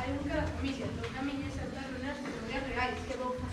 Hai un cada familia, toca a miña saltar nas categorías reais, que vou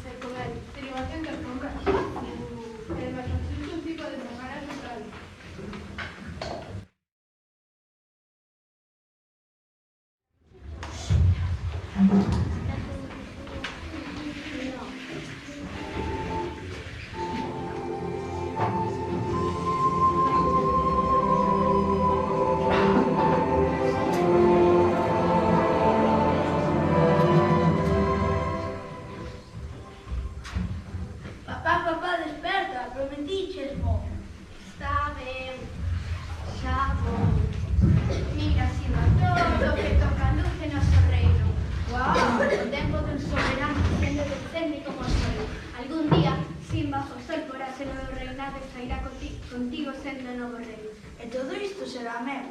E todo isto será meu.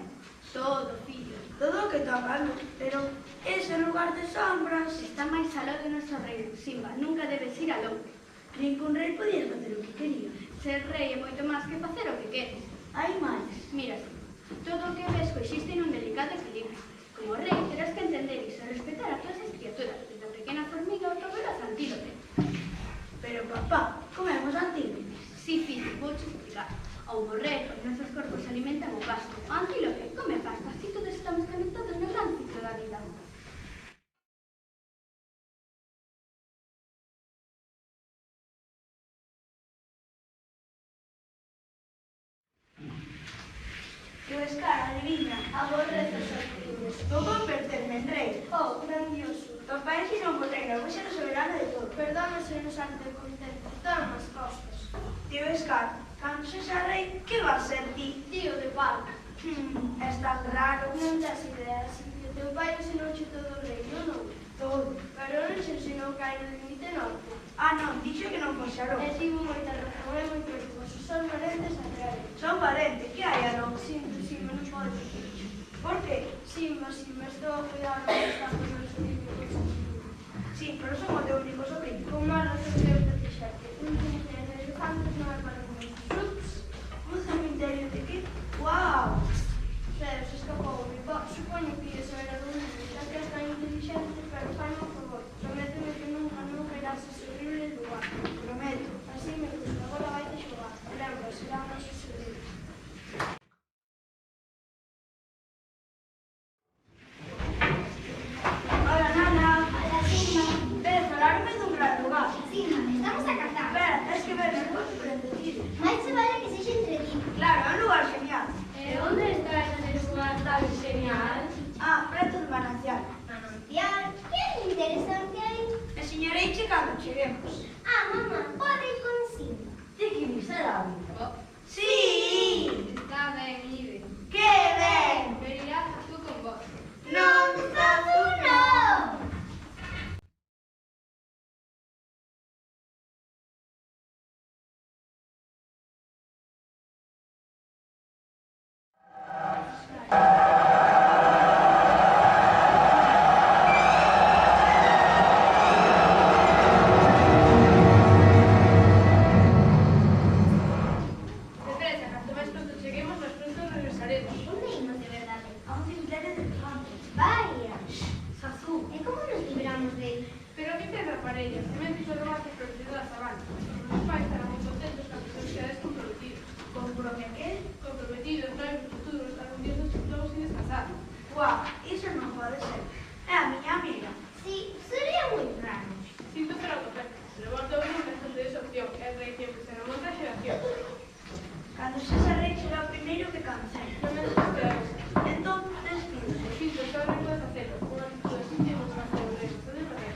Todo, fillo. Todo o que tocando, pero ese lugar de sombras... Está máis aló de noso reino, Simba. Nunca debes ir aló. Ningún rei podía facer o que quería. Ser rei é moito máis que facer o que queres. Hai máis. Mira, todo o que ves coexiste nun delicado equilibrio. Como rei, terás que entender e respetar a todas as criaturas, desde a pequena formiga ao veloz antílope. Pero, papá, comemos antílope. Si, fillo, vou te explicar. Ao morrer, os nosos corpos alimentan o pasto. O antílope come a pasto, así todos estamos conectados no gran ciclo da vida. Que o Scar adivina. Aborrece os antílopes. Vou converterme en rei. Oh, grandioso. Papá ensinou o reino, vou ser o soberano de todo. Perdona se nos han de contento. Dame as costas. Tío Scar, cando sexa rei, que vas ser ti? Tío de palco. És tan raro. Non das ideas. Teu pai ensinouche todo o reino, non? Todo. Pero non se ensinou que hai no límite norte. Ah, non, dixo que non fose a E Roma. tivo moita razón, é moito hermoso. Son parentes a traer. Son parente, que hai a Roma? Simba, non podes dicir. Por que? Simba, estou a cuidar do que está con o noso libro. Sí, pero son o teu único sobrinho. Con máis razón deu de fixarte. Un cemiterio de elefantes non é para comer. Ups. Un cemiterio de que? Guau! Pero se escapou mi pa. Supoño que iso era do libro, xa que é tan inteligente, pero fai un favor. Prométeme que nunca irás a ese horrible lugar. Prometo. Así me gusta. Agora vaite xogar. Lembra, será o noso segredo. Hola, nana. Hola, Simba. Ven, falarme dun gran lugar. Simba, estamos a cantar. Espera, tens que ver as cousas por entretido. Mais se vale que sexa entretido. Claro, é un lugar genial. Onde está ese lugar tan genial? Ah, preto do manancial. Manancial, que interesante aí. Enseñarei cando cheguemos. Ah, mamá, pode ir con Simba. Ti que miserable. Oh, Sí! está ben, Ibe. Que ben! Pero irás tú con vos. Non fazo No! Depresa, canto máis pronto cheguemos, máis pronto regresaremos. Onde imos de verdade? A un cemiterio de elefantes. Vaya. Sazú. E como nos libramos dele? Pero que ten aparellos? Tamén fixo do bate protegido da sabana. Os pais estarán moi contentos cando se quedes comprometidos. Comprometidos, non futuros, algún día nos lobos sin descansar. Guau, iso non pode ser. É a miña amiga. Sí, sería moi raro. Sinto ser autopética. Se levanto a unha canción de desopción, é rei sempre será unha outra xeración. Cando sexa rei será o primeiro que cancele. Non me desesperas. Entón, despídese. Sinto estar ben de facelo. Unha actitud de sitio nos vai facer o rei. Pode facer.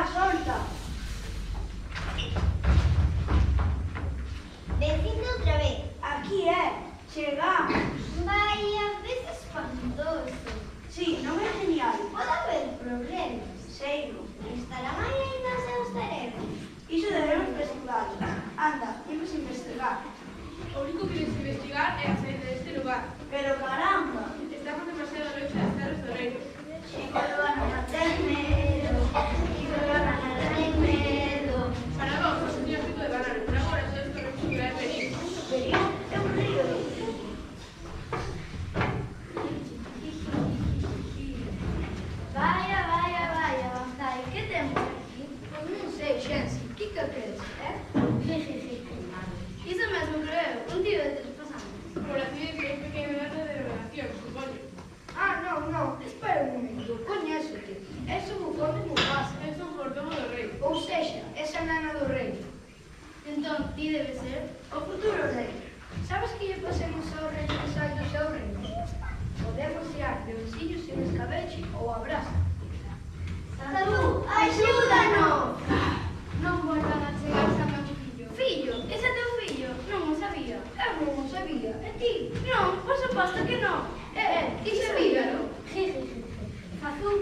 solta. Decide outra vez. Aquí chegamos. Vaya, ves espantoso. Sí, non é genial. Pode haber problemas. Seiro. Estarán aí ainda os seus cerebros. Iso debemos investigar. Anda, imos investigar. O único que debes investigar é a saída deste lugar. Pero caramba. Estamos demasiado longe das terras do reino. Chicoloana, non ten medo. Chicoloana, non ten medo. Para vos, o señor rico de ganar, por agora todos corremos un gran perigo. Perigo é un río. Vaya, vaya, vaya, Gonzalo, que temos aquí? Pois non sei, Xensi, que crees, Iso mesmo creo, un tío de tres pasantes. Por así decir, un pequeño dato de revelación, supoño. Non, espera un momento, coñézote. És o bufón de Mufasa. Es un mordomo do rei. Ou sexa, esa nana do rei. Entón, ti debe ser O futuro rei. Sabes que lle pasemos ao rei que sai do seu reino? Podemos tirar de bolsillos sin escabeche ou a brasa. Salud, axúdanos! non volvan a chegarse a meu fillo. Fillo? Ese é teu fillo? Non o sabía. Eu non o sabía, e ti? Non, por suposto que non. Ti sabíalo? Azul,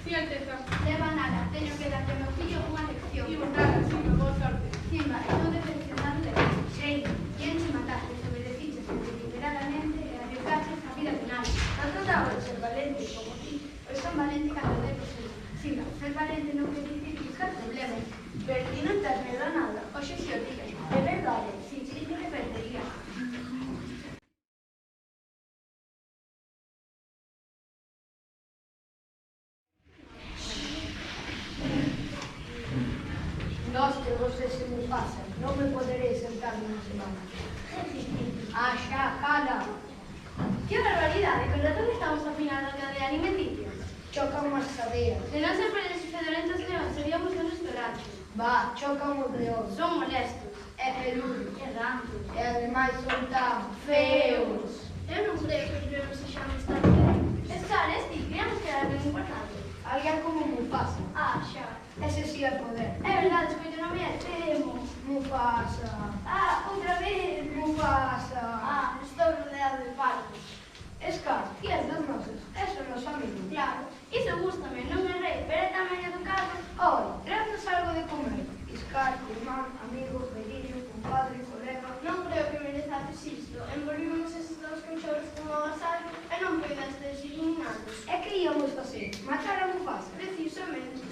Sí, Alteza. leva nada, teño que darle ao meu fillo unha lección. Y nada, sí, boa sorte. Simba, non decepcionar de ti. Sei, quen se mataste, desobedeciches deliberadamente e arriesgaches a vida penal. Non trataba de ser valente como ti. Pois son valente cando debo ser. Simba, ser valente non quer dicir buscar problemas. Pero ti non tes medo a nada. Oxe, si o digas. É verdade. Si, sí, que perdería. Nós que você se Mufasa, non me poderei sentar nunha semana. Xa, cala. Que barbaridade, con razón estamos ao final da cadea alimenticia. Choca unhas cadeas. Se non se presos fedorentos leóns, seríamos un restaurante. Va, choca uns leóns. Son molestos, É peludo. errantes, E ademais son tan feos. Eu non creo que os leóns sexamos tan ben. Escares, ti, creamos que era ben importante. Alguén como Mufasa. Xa. Ese sí é poder. É verdade, escoito non me temo. Mufasa. Outra vez. Mufasa. Estou rodeado de partos. Escar, ti és dos nosos. És o noso amigo. Claro, iso gústame, non é rei, pero é tamén educado. Oi, traznos algo de comer. Iscar, irmán, amigo, velliño, compadre, colega. Non creo que merezates isto. Envolvimos eses dous cachorros como agasallo e non puidastes eliminados. E que íamos facer? Matar a Mufasa. Precisamente.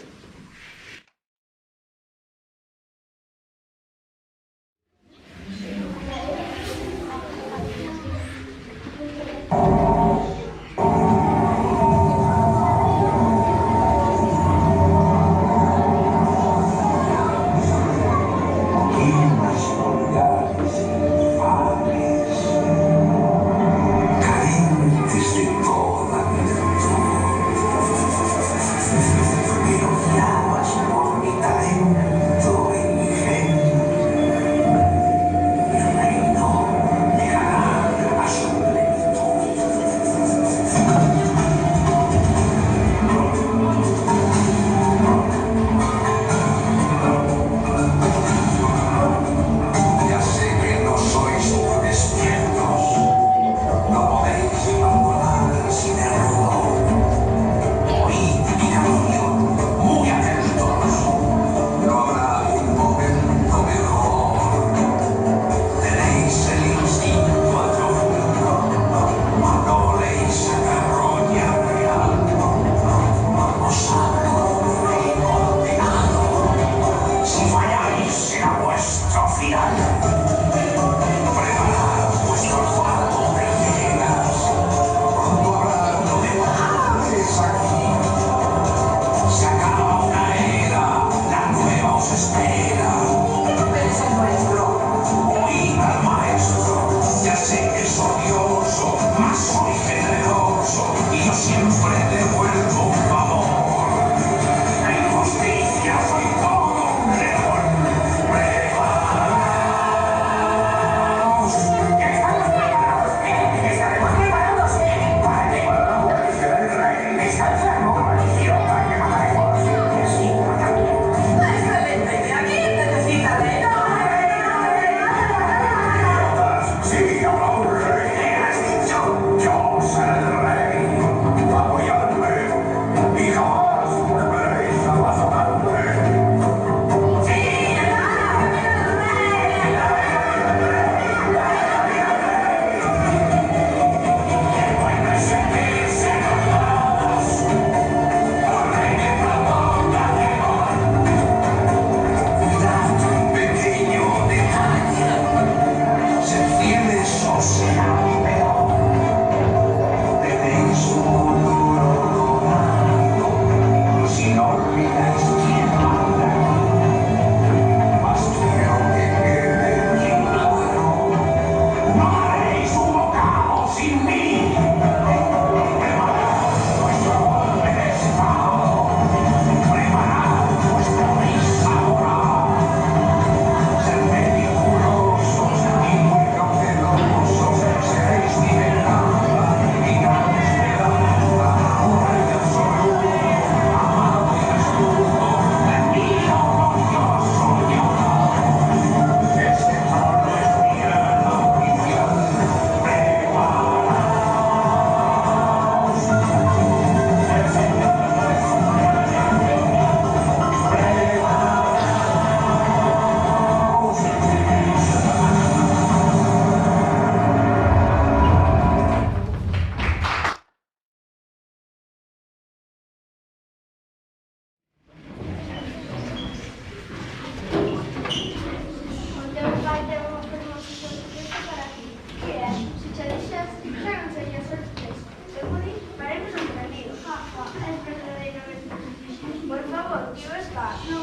favor, tío, está. Non,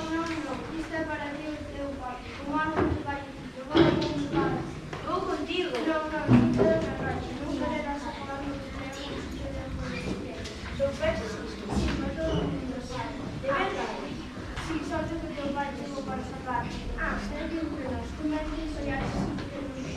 isto é para ti o teu pai. O mano non te vai dicir, vou contar. Vou contigo. Non, isto é de racha, non quererás acabar no que creo que sucede por este. Son fechas isto. Sí, mas todo o mundo sabe. De verdade? Sí, sorte que teu pai chegou para sacar. Serio entre nós, como é que iso ya así que non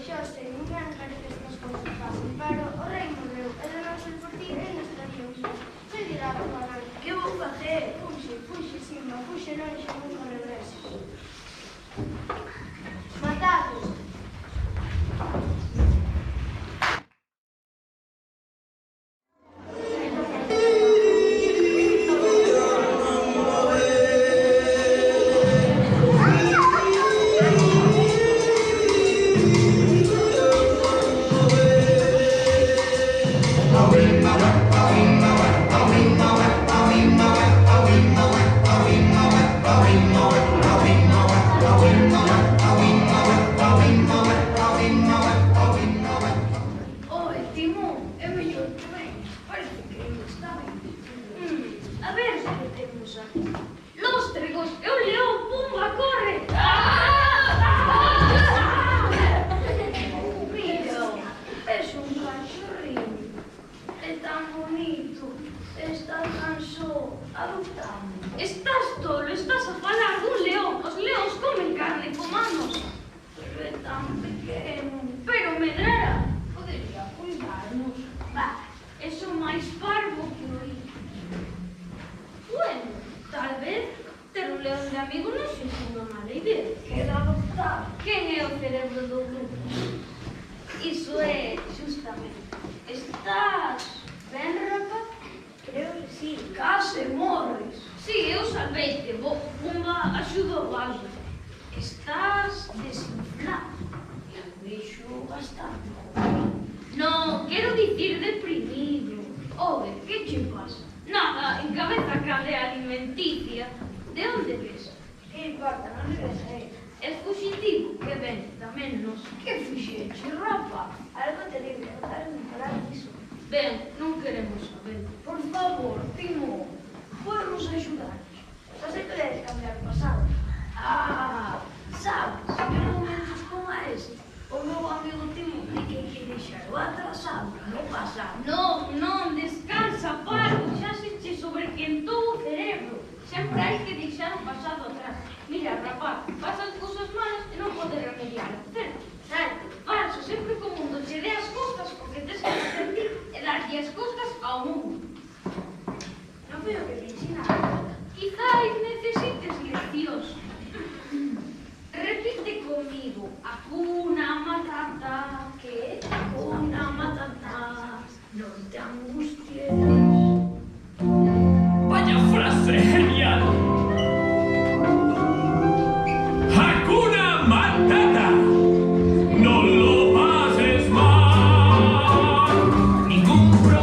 xa sei, ninguén quere que estas cousas pasen, pero o rei morreu, e de non ser por ti, ainda estaría vivo. Que dirá a tua nai? Que vou facer? Fuxe, Simba, fuxe longe, nunca regreses. Matados. A ver que temos aquí. Lóstregos, é un león, pumba, corre! Mira, es un cachorrín. É tan bonito. Está tan só. Adoptame. Estás tolo, estás a falar dun león. Os leóns comen carne comanos. Pero é tan pequeno. Pero medrara. Podería cuidarnos. Va, es o máis parvo que oí. Bueno, tal vez ter un león de amigo non sexa unha mala idea. Queda adoptar. Quen é o cerebro do grupo? Iso é, justamente. Estás ben, rapaz? Creo que sí. Case morres. Sí, eu salveite. Pumba axudou algo. Estás desinflado. Eu vexo bastante. No, quero dicir deprimido. Ove, que che pasa? Nada, encabeza cadea alimenticia. De onde ves? Que importa, non regresarei. É fugitivo, que ben, tamén nos. Que fixeche, rapaz? Algo terrible, botaron de falar diso. Ben, non queremos saber. Por favor, Timo, podemos axudarnos. Só se poderes cambiar o pasado. Sabes, en momentos como este, o meu amigo Timo di que deixar o atrasado no pasado. Non, descansa, paro, xa se che sobrequentou o cerebro. Sempre hai que deixar o pasado atrás. Mira, rapaz, pasan cousas malas e non podes remediar. Certo, falso, sempre que o mundo che dé as costas, o que tes que facer ti é darlle as costas ao mundo. Non foi o que te ensinaron. Quizás necesites leccións. Repite conmigo. Hakuna Matata. ¿Qué? Hakuna Matata. No te angusties. ¡Vaya frase genial! ¡Hakuna Matata! ¡No lo pases mal! Ningún problema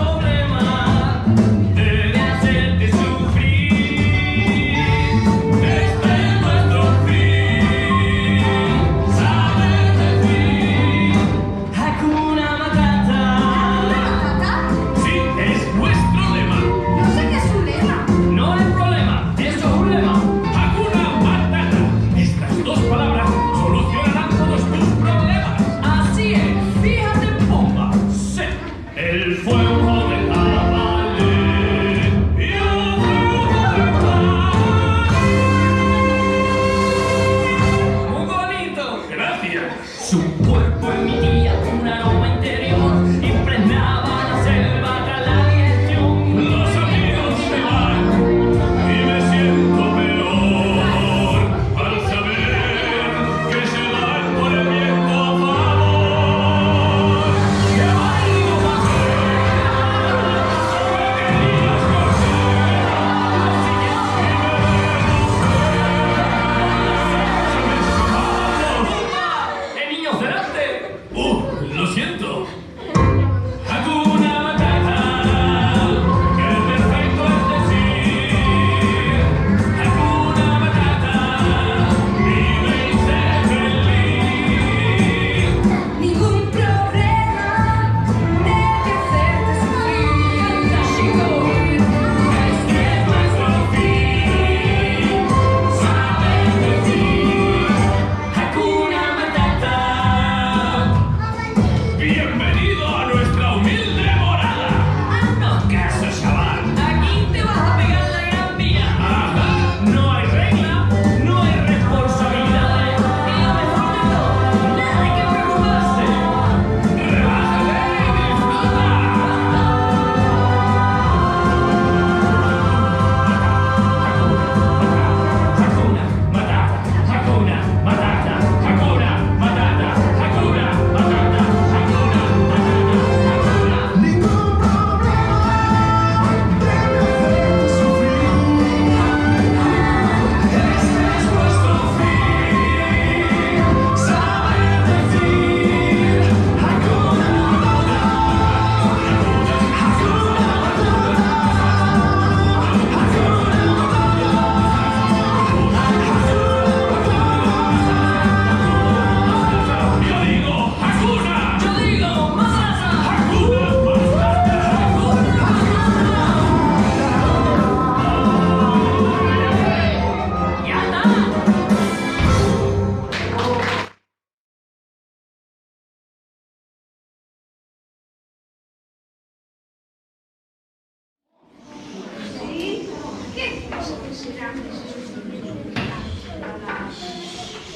serán esos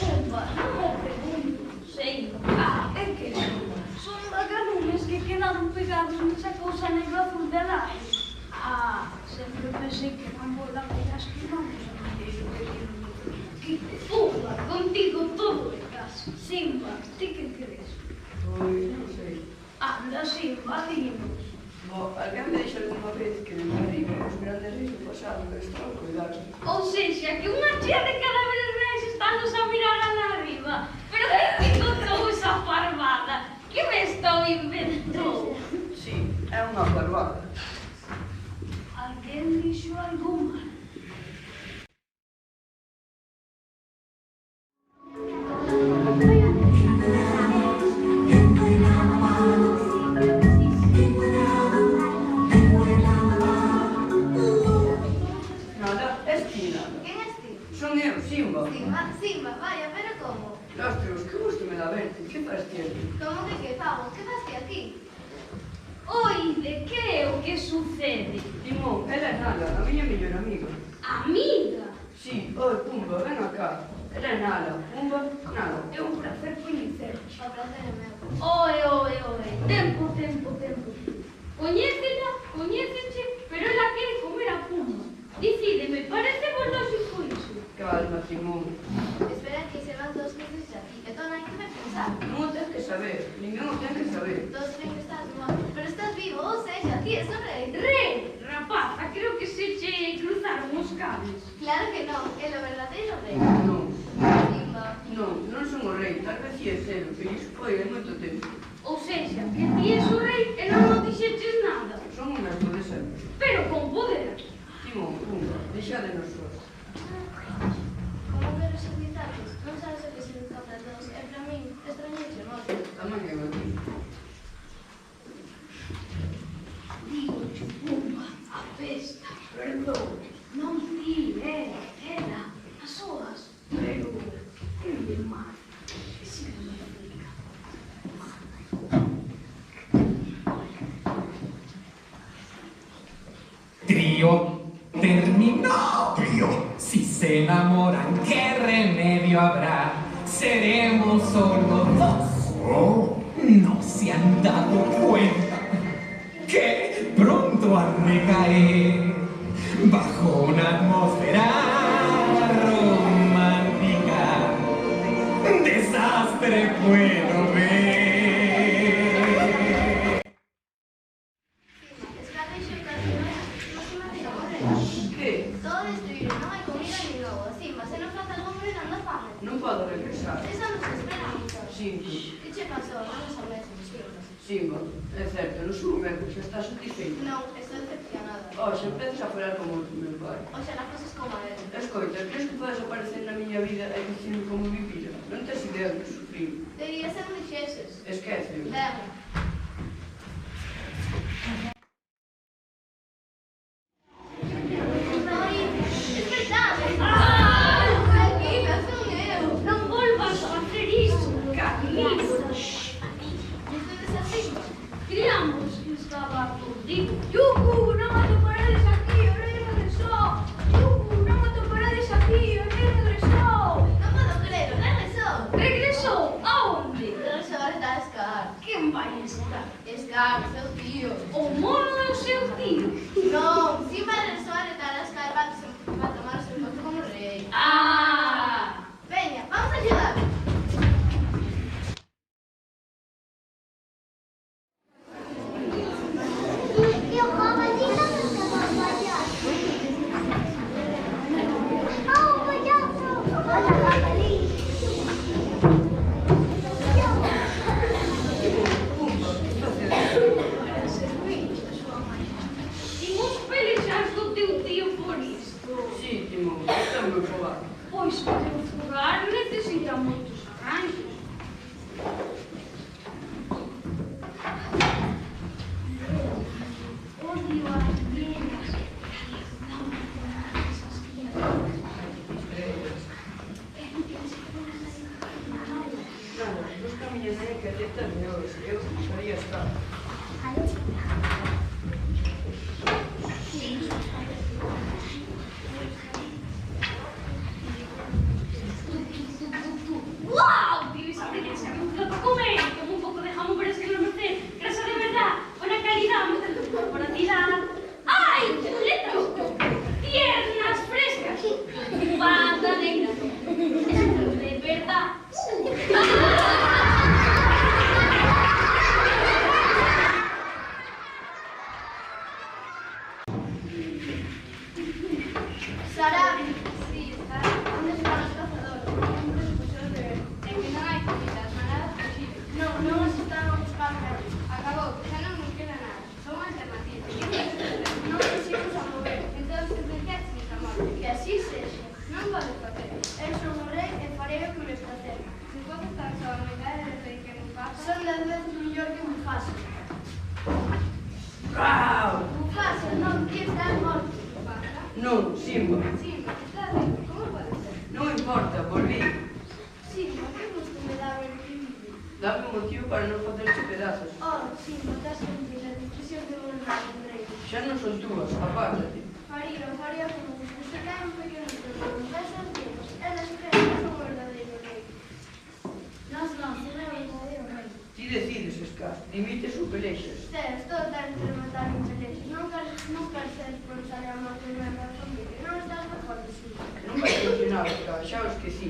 Pumba, non me pregunto. Sei, é que son vagalumes que quedaron pegados nesa cousa negra azul de aire. Sempre pensei que eran voladoras que vamos a meter o que Pumba, contigo todo é caso. Simba, ti que crees? Pois, non sei. Anda, Simba, dinos. Alguén me dixo alguna vez que en Madrid os grandes reis do pasado están a cuidar. Ou seja, que unha chea de cadáveres reais estános a mirar ala arriba. Pero que contou esa parvada? Que me estou inventou? Sí, é unha parvada. Alguén dixo algo mal. Nada, es ti nada. Quen és ti? Son eu, Simba. Simba, vaya, pero como? Lastros, que gusto me dá verte. Que faz ti aquí? Como que Pablo? Que faz ti aquí? Oide, que é o que sucede? Timón, ela é Nala, a miña mellor amiga. Amiga? Sí, oi, Pumba, ven acá. Ela é Nala, Pumba, Nala. É un placer coñecerte. O prazer é meu. Oe. Tempo. Coñécenche, pero ela quere comer a Pumba. Decídeme, parece vos lógico iso? Calma, Timón. Espera que se van todos juntos aquí. Entón hai que me pensar. Non o tens que saber, ninguén o ten que saber. Todos creen que estás morto, pero estás vivo, ou seja, aquí és o rei. Rei, rapaza, creo que se che cruzaron os cables. Claro que non, é o verdadeiro rei. Non, Simba. non son o rei, tal vez si é cero, pero iso foi hai moito tempo. Ou seja, que ti és o rei e non nos dixeches nada. Son un mesmo de sempre. Pero con poder. Timón, Pumba, deixádenos sós. Como quero explicartes? Non sabes o que significa para todos, e para min, extrañeche moito. Tamén eu aquí. Digo, Pumba, a pesta, perdón. Non ti, ela, as súas. Pero, que de mal. Que significa? Trío terminó. Trío. Si se enamoran, ¿qué remedio habrá? Seremos solo dos. Oh. No se han dado cuenta que pronto han de caer bajo una atmósfera romántica. Desastre puedo ver. Simba, escate xo casi non se imagina o rei. Que? Todo destruído, non hai comida ni logo. Simba, se non falta algo morrer, anda fame. Non podo regresar. Esa nos esperanza. Simba, Que che pasou? Non nos mesmo, Simba. Simba, é certo, non son o mesmo, xa estás satisfeito. Non, estou decepcionada. Xa empezas a falar como o meu pai. Oxalá foses como a él. Escoita, crees que podes aparecer na miña vida e dicirme como vivira? Non tes idea do que sufrí. Debería ser un dixeses. Esquece. Ben. Tranquila, son eu. Non volvas a facer iso, Carlito. Dices así? Criamos que estaba contigo. Yuhu, non atoparades aquí, o rei regresou. Yuhu, non atoparades aquí, o rei regresou. Non podo creer, regresou. Regresou? Aonde? Regresou a Scar. Quen vai estar? Scar, seu tío. O mono é o seu tío. Non, Simba regresou a retar a Scar para tomar o seu posto como rei. Ah! Veña, vamos a ayudar. Imos pelexar co teu tío por isto. Sí, Timón, está moi cobarde. Pois para o fogar necesita moitos arranxos. Odio as hienas. Nada, busca a miña nai que acepta-me hoxe. Eu gostaría estar. No, Simba. Simba, está rico, ¿cómo puede ser? No importa, volví. Simba, que gusto me dá ver que vive. Dame un motivo para non facerche pedazos. Oh, Simba, estás sentir a depresión de volver ao rei. Xa non son túas, apártate. Faría como gusto. Se cae un pequeno problema, esos tiempos, elas creen que son o verdadeiro rei. Nós non, se non é o verdadeiro rei. Ti decides, Scar. Dimites ou pelexas. Tes, todo está entre matar e pelexas. Non queres ser responsable a morte de unha familia. Non estás de acordo, Simba. Non vai funcionar, Scar. Xa o esqueci.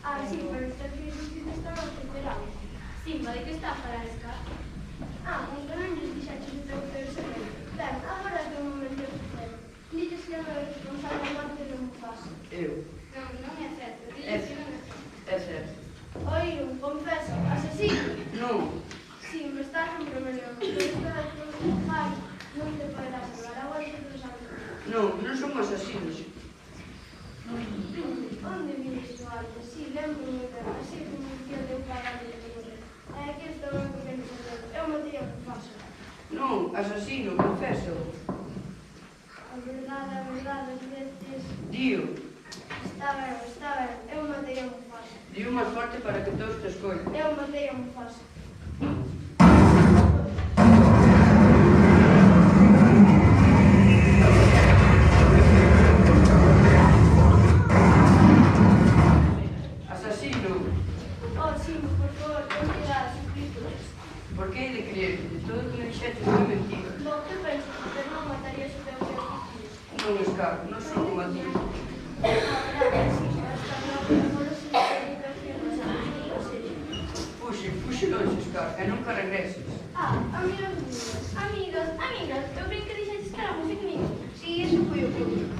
Ah, sí, pero usted que dicir esta noche, verá. Simba, de que está a falar, Scar? Ah, un que non lles dixaches o teu teu secreto. Ben, agora é o momento de facer. Dices que non é responsable a morte de Mufasa. Eu. Non, non é certo. É Diles que non é certo. É certo. Oír un confeso, asesino. Non. Sí, me estás en rebelión. Pero esta vez que me fai, non te poderás salvar. Agora xe te salvo. Non, non son asasinos. Onde vires o alto? Sí, lembro moi ben. Así como un tío de un caralho de morrer. E aquí está o que quero saber. Eu matei a Mufasa. Non, asasino, confeso. A verdade, as veces... Dio. Está ben. Eu matei a Mufasa. Dio máis forte para que todos te escoiten. Eu matei a Mufasa. Asasino. Oh, Simba, por favor, ten cuidado, suplícoles. Por que ele creer? De todo o que me dixete foi mentira. Vos que pensas que non matarías o teu filho? Non, Scar, non son como a ti. A verdade, Simba, esta nova agora se dedica a firmas a Fuxe longe, Scar, e nunca regreses. Ah, amigas mías. Amigas, eu bem que dixetes que éramos inimigos. Sí, eso foi o que eu digo.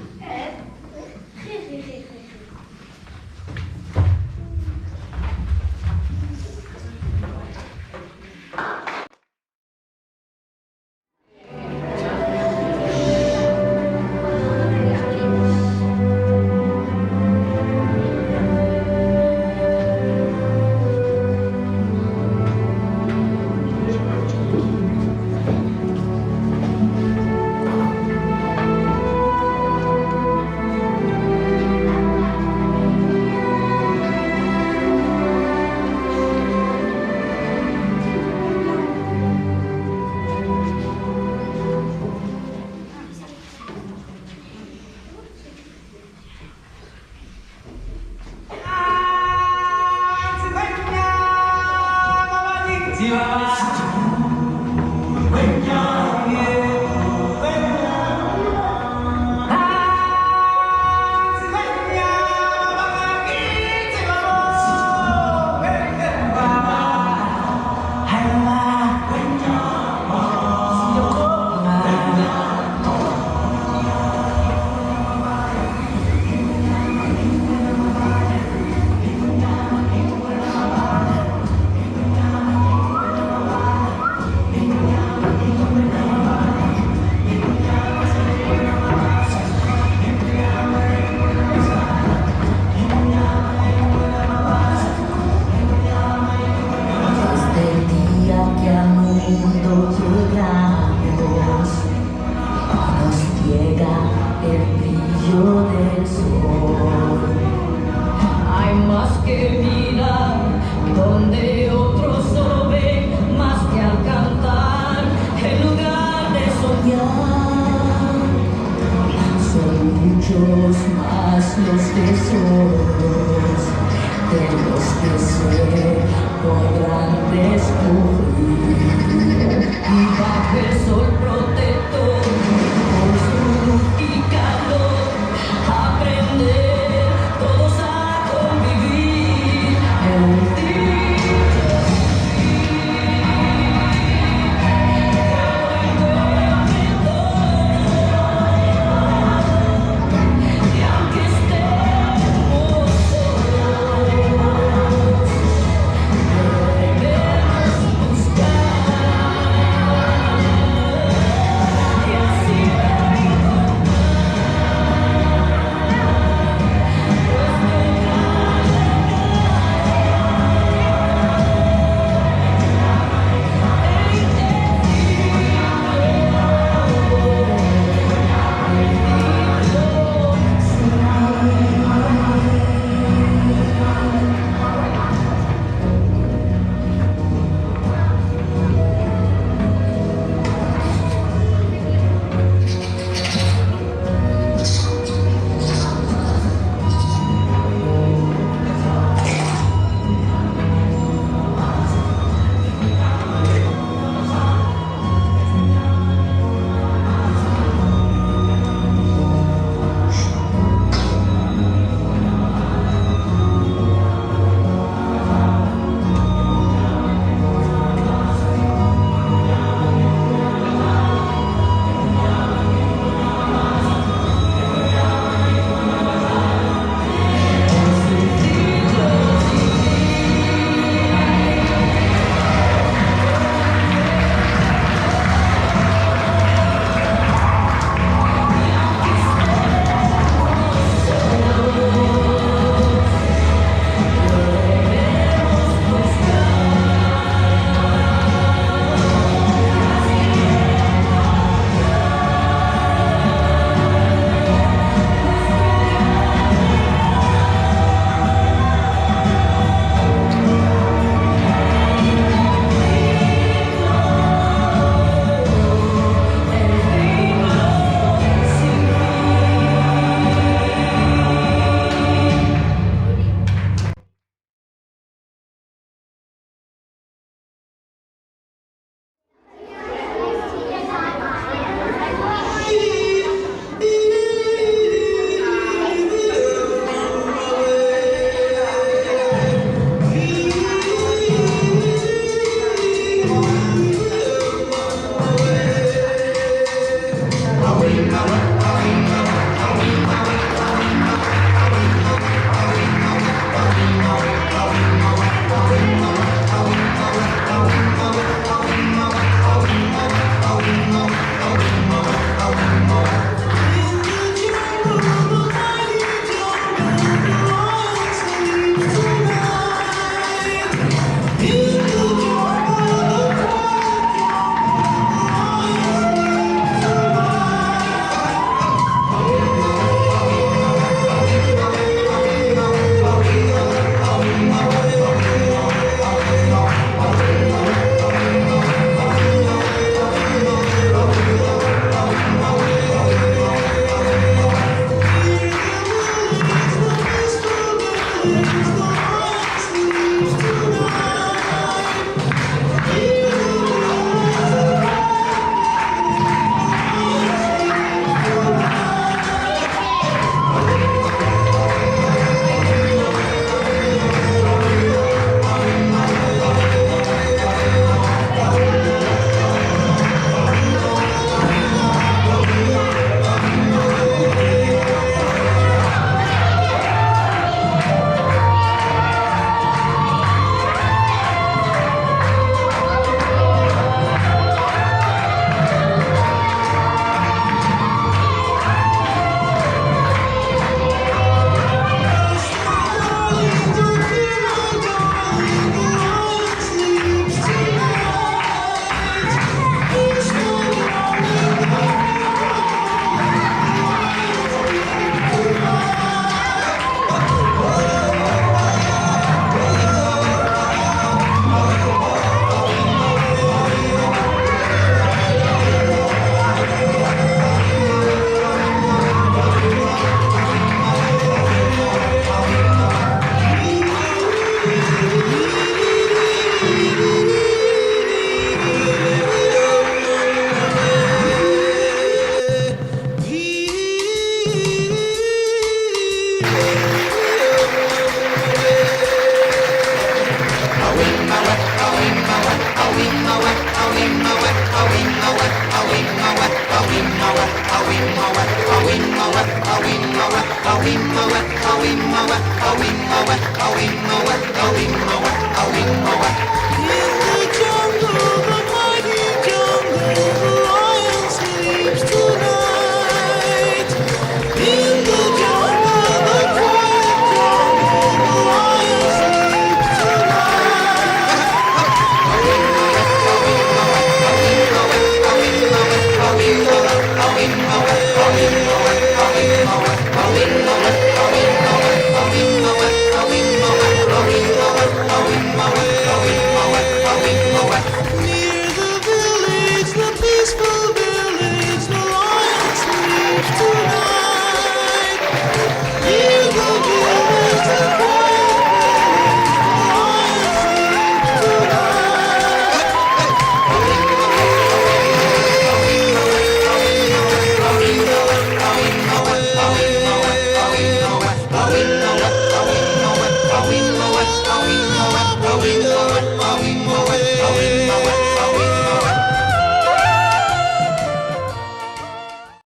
muchos más los tesoros de los que se podrán descubrir.